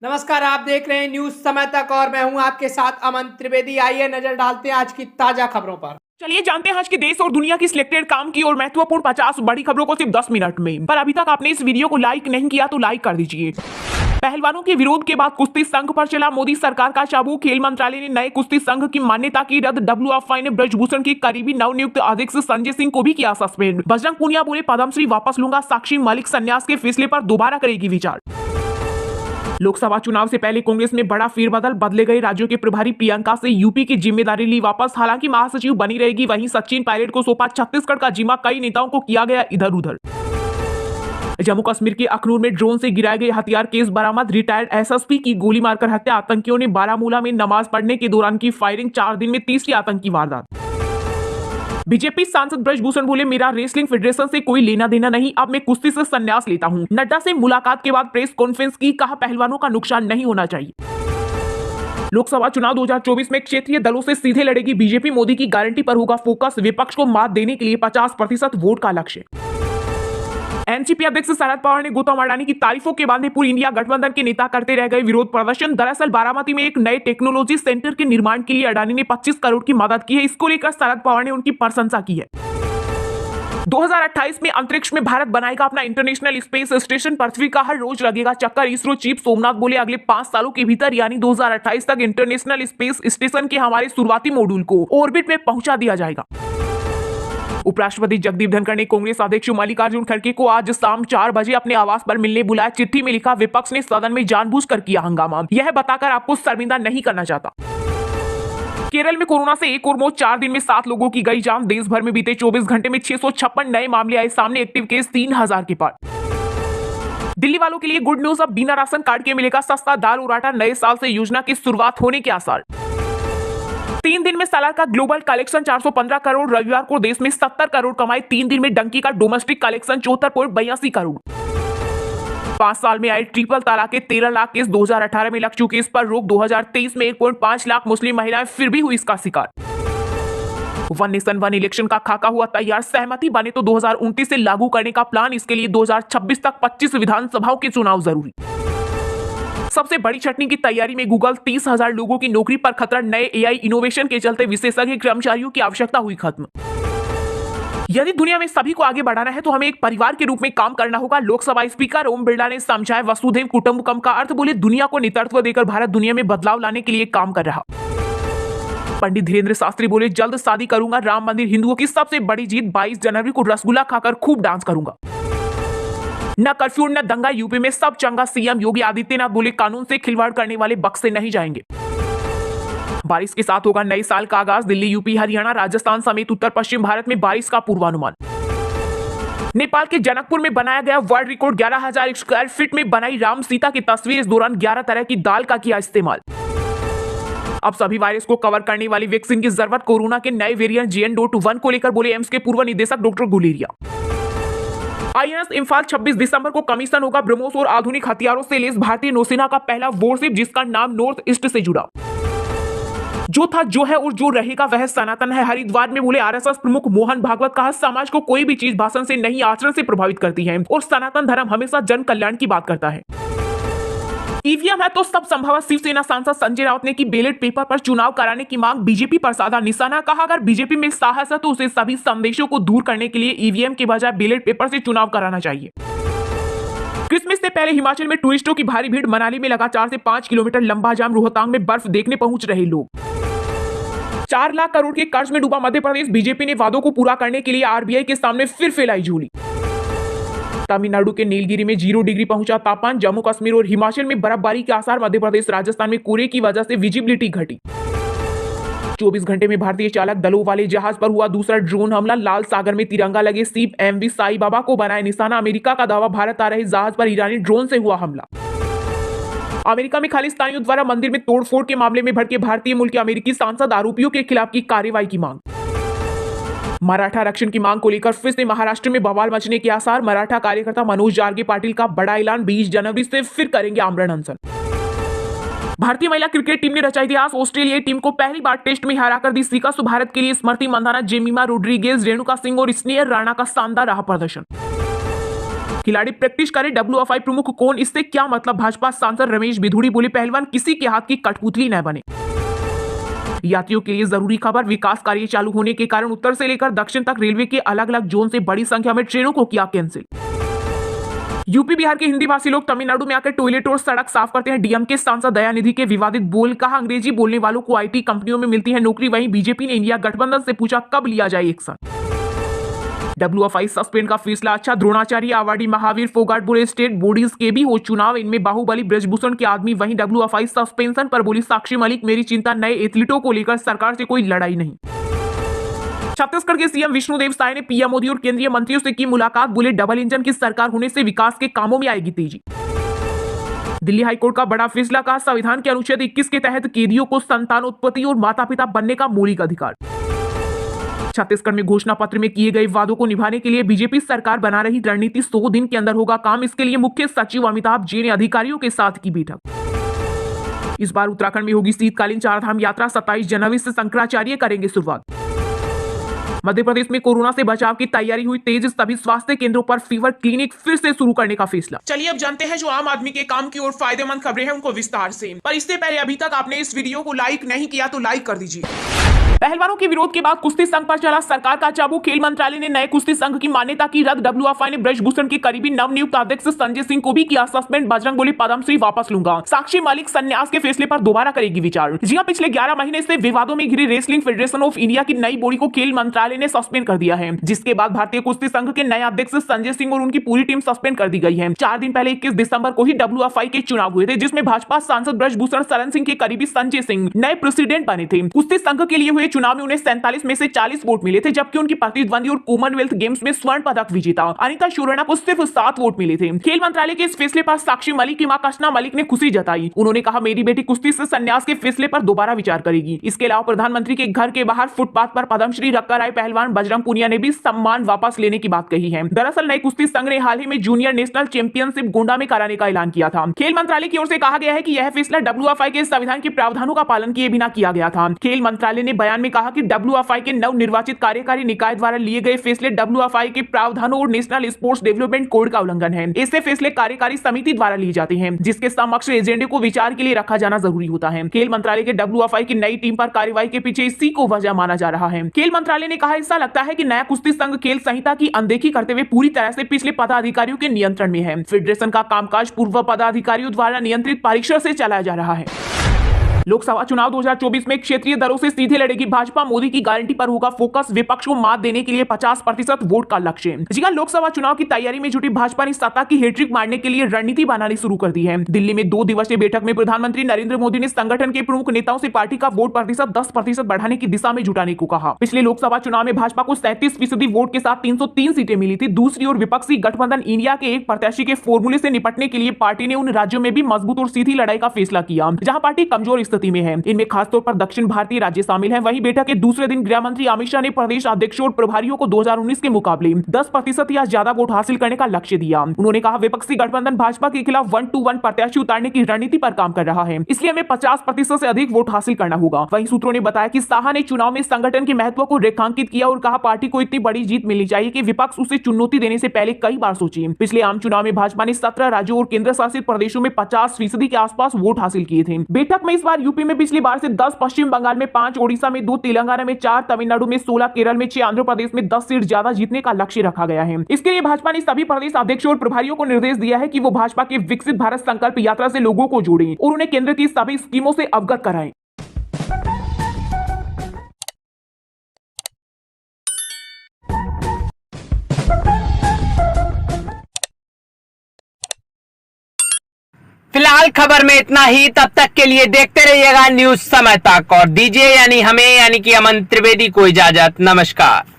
नमस्कार, आप देख रहे हैं न्यूज समय तक और मैं हूं आपके साथ अमन त्रिवेदी। आइए नजर डालते हैं आज की ताजा खबरों पर। चलिए जानते हैं आज के देश और दुनिया की सिलेक्टेड काम की और महत्वपूर्ण 50 बड़ी खबरों को सिर्फ 10 मिनट में। पर अभी तक आपने इस वीडियो को लाइक नहीं किया तो लाइक कर दीजिए। पहलवानों के विरोध के बाद कुश्ती संघ पर चला मोदी सरकार का चाबुक। खेल मंत्रालय ने नए कुश्ती संघ की मान्यता की रद्द। डब्ल्यूएफआई ने ब्रजभूषण के करीबी नवनियुक्त अध्यक्ष संजय सिंह को भी किया सस्पेंड। बजरंग पूनिया बोले पद्मश्री वापस लूंगा। साक्षी मलिक संन्यास के फैसले पर दोबारा करेगी विचार। लोकसभा चुनाव से पहले कांग्रेस में बड़ा फेरबदल। बदले गए राज्यों के प्रभारी प्रियंका से यूपी की जिम्मेदारी ली वापस। हालांकि महासचिव बनी रहेगी। वहीं सचिन पायलट को सौंपा छत्तीसगढ़ का जिम्मा। कई नेताओं को किया गया इधर उधर। जम्मू कश्मीर के अखनूर में ड्रोन से गिराए गए हथियार केस बरामद। रिटायर्ड एसएसपी की गोली मारकर हत्या। आतंकियों ने बारामूला में नमाज पढ़ने के दौरान की फायरिंग। 4 दिन में तीसरी आतंकी वारदात। बीजेपी सांसद ब्रजभूषण बोले मेरा रेसलिंग फेडरेशन से कोई लेना देना नहीं, अब मैं कुश्ती से संन्यास लेता हूं। नड्डा से मुलाकात के बाद प्रेस कॉन्फ्रेंस की। कहा पहलवानों का नुकसान नहीं होना चाहिए। लोकसभा चुनाव 2024 में क्षेत्रीय दलों से सीधे लड़ेगी बीजेपी। मोदी की गारंटी पर होगा फोकस। विपक्ष को मात देने के लिए 50% वोट का लक्ष्य। एनसीपी अध्यक्ष शरद पवार ने गौतम अडानी की तारीफों के बाद पूरी इंडिया गठबंधन के नेता करते रह गए विरोध प्रदर्शन। दरअसल बारामती में एक नए टेक्नोलॉजी सेंटर के निर्माण के लिए अडानी ने 25 करोड़ की मदद की है। इसको लेकर शरद पवार ने उनकी प्रशंसा की है। 2028 में अंतरिक्ष में भारत बनाएगा अपना इंटरनेशनल स्पेस स्टेशन। पृथ्वी का हर रोज लगेगा चक्कर। इसरो चीफ सोमनाथ बोले अगले 5 सालों के भीतर यानी 2028 तक इंटरनेशनल स्पेस स्टेशन के हमारे शुरुआती मॉड्यूल को ऑर्बिट में पहुंचा दिया जाएगा। उपराष्ट्रपति जगदीप धनखड़ ने कांग्रेस अध्यक्ष मल्लिकार्जुन खड़गे को आज शाम 4 बजे अपने आवास पर मिलने बुलाया। चिट्ठी में लिखा विपक्ष ने सदन में जानबूझकर किया हंगामा, यह बताकर आपको शर्मिंदा नहीं करना चाहता। केरल में कोरोना से एक और मौत। 4 दिन में 7 लोगों की गई जान। देश भर में बीते 24 घंटे में 656 नए मामले आए सामने। एक्टिव केस 3000 के पार। दिल्ली वालों के लिए गुड न्यूज, अब बिना राशन कार्ड के मिलेगा सस्ता दाल और आटा। नए साल से योजना की शुरुआत होने के आसार। 3 दिन में सालाना का ग्लोबल कलेक्शन 415 करोड़। रविवार को देश में 70 करोड़ कमाए। 3 दिन में डंकी का डोमेस्टिक कलेक्शन 74.82 करोड़। 5 साल में आए ट्रिपल तलाक के 13 लाख केस। 2018 में लग चुके इस पर रोक। 2023 में 1.5 लाख मुस्लिम महिलाएं फिर भी हुई इसका शिकार। वन नेशन वन इलेक्शन का खाका हुआ तैयार। सहमति बने तो 2029 से लागू करने का प्लान। इसके लिए 2026 तक 25 विधानसभाओं के चुनाव जरूरी। सबसे बड़ी छटनी की तैयारी में गूगल। 30,000 लोगों की नौकरी पर खतरा। नए एआई इनोवेशन के चलते विशेषज्ञ कर्मचारियों की आवश्यकता हुई खत्म। यदि दुनिया में सभी को आगे बढ़ाना है तो हमें एक परिवार के रूप में काम करना होगा। लोकसभा स्पीकर ओम बिरला ने समझाया वसुधैव कुटुंबकम का अर्थ। बोले दुनिया को नेतृत्व देकर भारत दुनिया में बदलाव लाने के लिए काम कर रहा। पंडित धीरेन्द्र शास्त्री बोले जल्द शादी करूंगा। राम मंदिर हिंदुओं की सबसे बड़ी जीत। 22 जनवरी को रसगुल्ला खाकर खूब डांस करूंगा। न कर्फ्यू न दंगा, यूपी में सब चंगा। सीएम योगी आदित्यनाथ बोले कानून से खिलवाड़ करने वाले बक्से नहीं जाएंगे। बारिश के साथ होगा नए साल का आगाज। दिल्ली, यूपी, हरियाणा, राजस्थान समेत उत्तर पश्चिम भारत में बारिश का पूर्वानुमान। नेपाल के जनकपुर में बनाया गया वर्ल्ड रिकॉर्ड। 11,000 स्क्वायर फीट में बनाई राम सीता की तस्वीर। इस दौरान 11 तरह की दाल का किया इस्तेमाल। अब सभी वायरस को कवर करने वाली वैक्सीन की जरूरत। कोरोना के नए वेरिएंट JN.1 को लेकर बोले एम्स के पूर्व निदेशक डॉक्टर गुलेरिया। आईएनएस इम्फाल 26 दिसंबर को कमीशन होगा। ब्रह्मोस और आधुनिक हथियारों से लेस भारतीय नौसेना का पहला वॉरशिप जिसका नाम नॉर्थ ईस्ट से जुड़ा। जो था, जो है और जो रहेगा वह सनातन है। हरिद्वार में बोले आरएसएस प्रमुख मोहन भागवत। कहा समाज को कोई भी चीज भाषण से नहीं आचरण से प्रभावित करती है और सनातन धर्म हमेशा जन कल्याण की बात करता है। ईवीएम है तो सब संभव। शिवसेना सांसद संजय राउत ने की बैलेट पेपर पर चुनाव कराने की मांग। बीजेपी पर साधा निशाना। कहा अगर बीजेपी में साहस है तो उसे सभी संदेशों को दूर करने के लिए ईवीएम के बजाय बैलेट पेपर से चुनाव कराना चाहिए। क्रिसमस से पहले हिमाचल में टूरिस्टों की भारी भीड़। मनाली में लगा 4 से 5 किलोमीटर लंबा जाम। रोहतांग में बर्फ देखने पहुंच रहे लोग। 4 लाख करोड़ के कर्ज में डूबा मध्य प्रदेश। बीजेपी ने वादों को पूरा करने के लिए आरबीआई के सामने फिर फैलाई झोली। तमिलनाडु के नीलगिरी में 0 डिग्री पहुंचा तापमान। जम्मू कश्मीर और हिमाचल में बर्फबारी के आसार। मध्य प्रदेश राजस्थान में कोहरे की वजह से विजिबिलिटी घटी। 24 घंटे में भारतीय चालक दलों वाले जहाज पर हुआ दूसरा ड्रोन हमला। लाल सागर में तिरंगा लगे सीप MV साई बाबा को बनाए निशाना। अमेरिका का दावा भारत आ रहे जहाज पर ईरानी ड्रोन से हुआ हमला। अमेरिका में खालिस्तानियों द्वारा मंदिर में तोड़फोड़ के मामले में भड़के भारतीय मूल के अमेरिकी सांसद। आरोपियों के खिलाफ की कार्रवाई की मांग। मराठा आरक्षण की मांग को लेकर फिर से महाराष्ट्र में बवाल मचने के आसार। मराठा कार्यकर्ता मनोज जारगे पाटिल का बड़ा ऐलान। 20 जनवरी से फिर करेंगे आमरण अनशन। भारतीय महिला क्रिकेट टीम ने रचा इतिहास। ऑस्ट्रेलियाई टीम को पहली बार टेस्ट में हराकर दी शिकस्त। भारत के लिए स्मृति मंधाना, जेमिमा रोड्रिगेज, रेणुका सिंह और स्नेहर राणा का शानदार रहा प्रदर्शन। खिलाड़ी प्रैक्टिस करे, WFI प्रमुख कौन, इससे क्या मतलब। भाजपा सांसद रमेश बिधूड़ी बोले पहलवान किसी के हाथ की कठपुतली न बने। यात्रियों के लिए जरूरी खबर, विकास कार्य चालू होने के कारण उत्तर से लेकर दक्षिण तक रेलवे के अलग अलग जोन से बड़ी संख्या में ट्रेनों को किया कैंसिल। यूपी बिहार के हिंदी भाषी लोग तमिलनाडु में आकर टॉयलेट और सड़क साफ करते हैं। डीएम के सांसद दयानिधि के विवादित बोल, कहा अंग्रेजी बोलने वालों को आईटी कंपनियों में मिलती है नौकरी। वहीं बीजेपी ने इंडिया गठबंधन से पूछा कब लिया जाए एक्शन। WFI सस्पेंड का फैसला अच्छा, द्रोणाचार्य अवार्डी महावीर फोगाट बोले स्टेट बॉडीज के भी हो चुनाव, इनमें बाहुबली ब्रजभूषण के आदमी। वहीं WFI सस्पेंशन पर बोली साक्षी मलिक, मेरी चिंता नए एथलीटों को लेकर, सरकार से कोई लड़ाई नहीं। छत्तीसगढ़ के सीएम विष्णुदेव साय ने पीएम मोदी और केंद्रीय मंत्रियों से की मुलाकात, बोले डबल इंजन की सरकार होने से विकास के कामों में आएगी तेजी। दिल्ली हाईकोर्ट का बड़ा फैसला, का संविधान के अनुच्छेद 21 के तहत कैदियों को संतानोत्पत्ति और माता पिता बनने का मौलिक अधिकार। छत्तीसगढ़ में घोषणा पत्र में किए गए वादों को निभाने के लिए बीजेपी सरकार बना रही रणनीति, 100 दिन के अंदर होगा काम। इसके लिए मुख्य सचिव अमिताभ जी ने अधिकारियों के साथ की बैठक। इस बार उत्तराखंड में होगी शीतकालीन चारधाम यात्रा, 27 जनवरी से शंकराचार्य करेंगे शुरुआत। मध्य प्रदेश में कोरोना से बचाव की तैयारी हुई तेज, सभी स्वास्थ्य केंद्रों पर फीवर क्लिनिक फिर से शुरू करने का फैसला। चलिए अब जानते हैं जो आम आदमी के काम की और फायदेमंद खबरें हैं उनको विस्तार से। पर इससे पहले अभी तक आपने इस वीडियो को लाइक नहीं किया तो लाइक कर दीजिए। पहलवानों के विरोध के बाद कुश्ती संघ पर चला सरकार का चाबू, खेल मंत्रालय ने नए कुश्ती संघ की मान्यता की रद्द। WFI ने ब्रजभूषण के करीबी नवनियुक्त अध्यक्ष संजय सिंह को भी किया सस्पेंड। बजरंग बोले पद्मश्री वापस लूंगा। साक्षी मलिक संन्यास के फैसले पर दोबारा करेगी विचार। जी हां, पिछले 11 महीने से विवादों में घिरी रेसलिंग फेडरेशन ऑफ इंडिया की नई बॉडी को खेल मंत्रालय ने सस्पेंड कर दिया है, जिसके बाद भारतीय कुश्ती संघ के नए अध्यक्ष संजय सिंह और उनकी पूरी टीम सस्पेंड कर दी गई है। 4 दिन पहले 21 दिसंबर को ही WFI के चुनाव हुए थे, जिसमें भाजपा सांसद ब्रजभूषण शरण सिंह के करीबी संजय सिंह नए प्रेसिडेंट बने थे। कुश्ती संघ के लिए हुए चुनाव में उन्हें 47 में से 40 वोट मिले थे, जबकि उनकी प्रतिद्वंदी और कॉमनवेल्थ गेम्स में स्वर्ण पदक विजेता अनीता शोरना को सिर्फ 7 वोट मिले थे। खेल मंत्रालय के इस फैसले पर साक्षी मलिक की मां कशना मलिक ने खुशी जताई। उन्होंने कहा मेरी बेटी कुश्ती से संन्यास के फैसले पर दोबारा विचार करेगी। इसके अलावा प्रधानमंत्री के घर के बाहर फुटपाथ पर पद्मश्री रखकर आए पहलवान बजरंग पुनिया ने भी सम्मान वापस लेने की बात कही है। दरअसल नए कुश्ती संघ ने हाल ही में जूनियर नेशनल चैंपियनशिप गोंडा में कराने का ऐलान किया था। खेल मंत्रालय की ओर से कहा गया है कि यह फैसला WFI के संविधान के प्रावधानों का पालन किए बिना किया गया था। खेल मंत्रालय ने बयान में कहा कि WFI के नव निर्वाचित कार्यकारी निकाय द्वारा लिए गए फैसले WFI के प्रावधानों और नेशनल स्पोर्ट्स डेवलपमेंट कोड का उल्लंघन है। ऐसे फैसले कार्यकारी समिति द्वारा लिए जाते हैं, जिसके समक्ष एजेंडे को विचार के लिए रखा जाना जरूरी होता है। खेल मंत्रालय के WFI की नई टीम पर कार्रवाई के पीछे इसी को वजह माना जा रहा है। खेल मंत्रालय ने कहा ऐसा लगता है कि नया कुश्ती संघ खेल संहिता की अनदेखी करते हुए पूरी तरह से पिछले पदाधिकारियों के नियंत्रण में है। फेडरेशन का कामकाज पूर्व पदाधिकारियों द्वारा नियंत्रित परिसर से चलाया जा रहा है। लोकसभा चुनाव 2024 में क्षेत्रीय दरों से सीधे लड़ेगी भाजपा, मोदी की गारंटी पर होगा फोकस, विपक्ष को मात देने के लिए 50% वोट का लक्ष्य। जी हां, लोकसभा चुनाव की तैयारी में जुटी भाजपा ने सत्ता की हैट्रिक मारने के लिए रणनीति बनानी शुरू कर दी है। दिल्ली में 2 दिवसीय बैठक में प्रधानमंत्री नरेंद्र मोदी ने संगठन के प्रमुख नेताओं से पार्टी का वोट प्रतिशत 10% बढ़ाने की दिशा में जुटाने को कहा। पिछले लोकसभा चुनाव में भाजपा को 37% वोट के साथ 303 सीटें मिली थी। दूसरी ओर विपक्षी गठबंधन इंडिया के एक प्रत्याशी के फॉर्मूले से निपटने के लिए पार्टी ने उन राज्यों में भी मजबूत और सीधी लड़ाई का फैसला किया जहां पार्टी कमजोर स्थिति में है। इनमें खासतौर पर दक्षिण भारतीय राज्य शामिल हैं। वहीं बैठक के दूसरे दिन गृह मंत्री अमित शाह ने प्रदेश अध्यक्षों और प्रभारियों को 2019 के मुकाबले 10% या ज्यादा वोट हासिल करने का लक्ष्य दिया। उन्होंने कहा विपक्षी गठबंधन भाजपा के खिलाफ 1-to-1 प्रत्याशी उतारने की रणनीति पर काम कर रहा है, इसलिए हमें 50% से अधिक वोट हासिल करना होगा। वहीं सूत्रों ने बताया कि शाह ने चुनाव में संगठन के महत्व को रेखांकित किया और कहा पार्टी को इतनी बड़ी जीत मिलनी चाहिए कि विपक्ष उसे चुनौती देने से पहले कई बार सोचे। पिछले आम चुनाव में भाजपा ने 17 राज्यों और केंद्र शासित प्रदेशों में 50% के आसपास वोट हासिल किए थे। बैठक में इस बार यूपी में पिछली बार से 10, पश्चिम बंगाल में 5, ओडिशा में 2, तेलंगाना में 4, तमिलनाडु में 16, केरल में 6, आंध्र प्रदेश में 10 सीट ज्यादा जीतने का लक्ष्य रखा गया है। इसके लिए भाजपा ने सभी प्रदेश अध्यक्षों और प्रभारियों को निर्देश दिया है कि वो भाजपा के विकसित भारत संकल्प यात्रा से लोगों को जोड़ें और उन्हें केंद्र की सभी स्कीमों से अवगत कराएं। फिलहाल खबर में इतना ही। तब तक के लिए देखते रहिएगा न्यूज समय तक और दीजिए यानी हमें यानी कि अमन त्रिवेदी को इजाजत। नमस्कार।